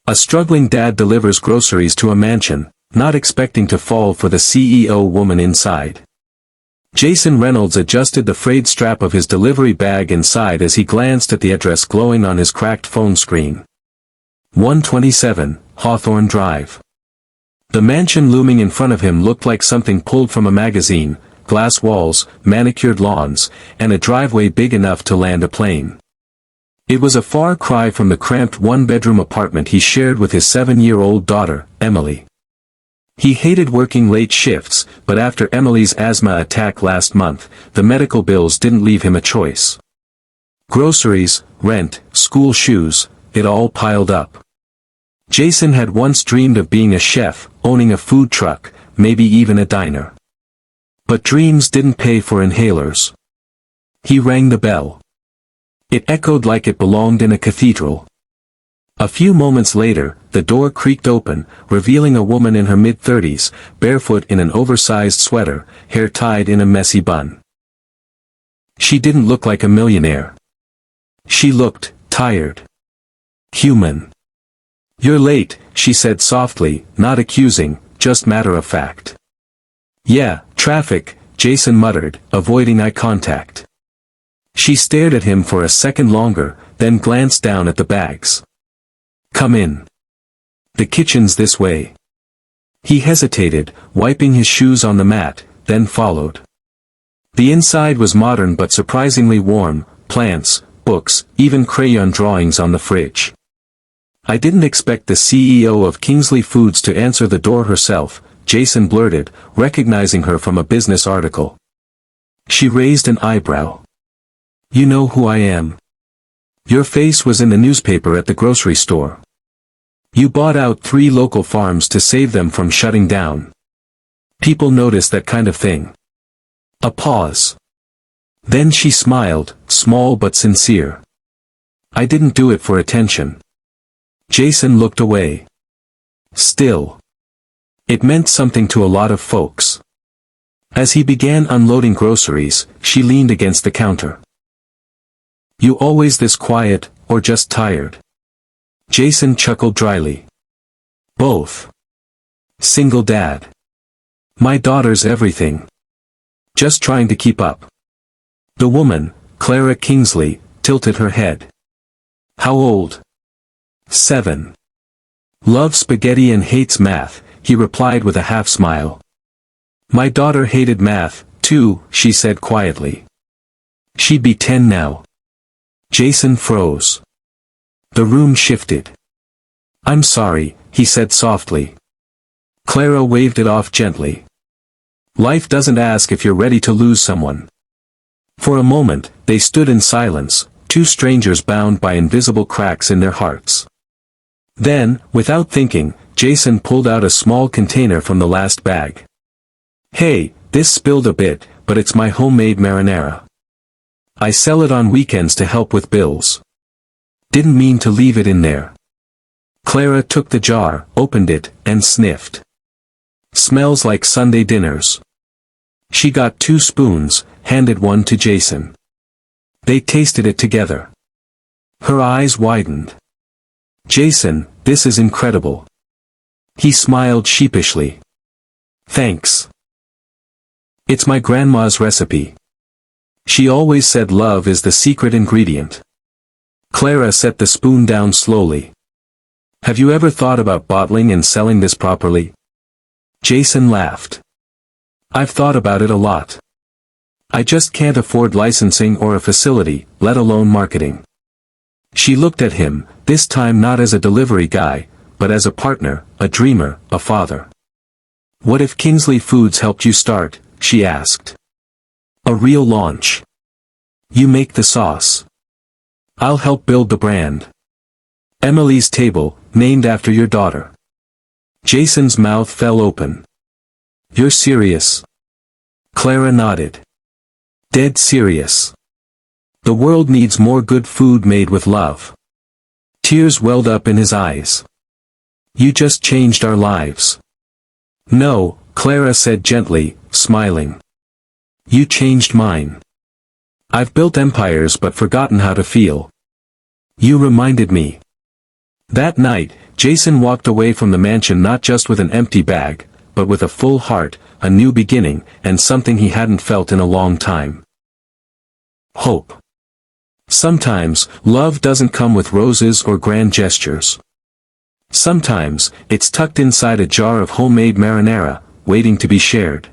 A struggling dad delivers groceries to a mansion, not expecting to fall for the CEO woman inside. Jason Reynolds adjusted the frayed strap of his delivery bag inside as he glanced at the address glowing on his cracked phone screen. 127, Hawthorne Drive. The mansion looming in front of him looked like something pulled from a magazine: glass walls, manicured lawns, and a driveway big enough to land a plane. It was a far cry from the cramped one-bedroom apartment he shared with his 7-year-old daughter, Emily. He hated working late shifts, but after Emily's asthma attack last month, the medical bills didn't leave him a choice. Groceries, rent, school shoes, it all piled up. Jason had once dreamed of being a chef, owning a food truck, maybe even a diner. But dreams didn't pay for inhalers. He rang the bell. It echoed like it belonged in a cathedral. A few moments later, the door creaked open, revealing a woman in her mid-30s, barefoot in an oversized sweater, hair tied in a messy bun. She didn't look like a millionaire. She looked tired. Human. "You're late," she said softly, not accusing, just matter-of-fact. "Yeah, traffic," Jason muttered, avoiding eye contact. She stared at him for a second longer, then glanced down at the bags. "Come in. The kitchen's this way." He hesitated, wiping his shoes on the mat, then followed. The inside was modern but surprisingly warm: plants, books, even crayon drawings on the fridge. "I didn't expect the CEO of Kingsley Foods to answer the door herself," Jason blurted, recognizing her from a business article. She raised an eyebrow. "You know who I am. Your face was in the newspaper at the grocery store. You bought out 3 local farms to save them from shutting down. People notice that kind of thing." A pause. Then she smiled, small but sincere. "I didn't do it for attention." Jason looked away. Still, it meant something to a lot of folks. As he began unloading groceries, she leaned against the counter. "You always this quiet, or just tired?" Jason chuckled dryly. "Both. Single dad. My daughter's everything. Just trying to keep up." The woman, Clara Kingsley, tilted her head. "How old?" 7. "Loves spaghetti and hates math," he replied with a half-smile. "My daughter hated math, too," she said quietly. "She'd be 10 now." Jason froze. The room shifted. "I'm sorry," he said softly. Clara waved it off gently. "Life doesn't ask if you're ready to lose someone." For a moment, they stood in silence, 2 strangers bound by invisible cracks in their hearts. Then, without thinking, Jason pulled out a small container from the last bag. "Hey, this spilled a bit, but it's my homemade marinara. I sell it on weekends to help with bills. Didn't mean to leave it in there." Clara took the jar, opened it, and sniffed. "Smells like Sunday dinners." She got 2 spoons, handed one to Jason. They tasted it together. Her eyes widened. "Jason, this is incredible." He smiled sheepishly. "Thanks. It's my grandma's recipe. She always said love is the secret ingredient." Clara set the spoon down slowly. "Have you ever thought about bottling and selling this properly?" Jason laughed. "I've thought about it a lot. I just can't afford licensing or a facility, let alone marketing." She looked at him, this time not as a delivery guy, but as a partner, a dreamer, a father. "What if Kingsley Foods helped you start?" she asked. "A real launch. You make the sauce. I'll help build the brand. Emily's Table, named after your daughter." Jason's mouth fell open. "You're serious?" Clara nodded. "Dead serious. The world needs more good food made with love." Tears welled up in his eyes. "You just changed our lives." "No," Clara said gently, smiling. "You changed mine. I've built empires but forgotten how to feel. You reminded me." That night, Jason walked away from the mansion not just with an empty bag, but with a full heart, a new beginning, and something he hadn't felt in a long time. Hope. Sometimes, love doesn't come with roses or grand gestures. Sometimes, it's tucked inside a jar of homemade marinara, waiting to be shared.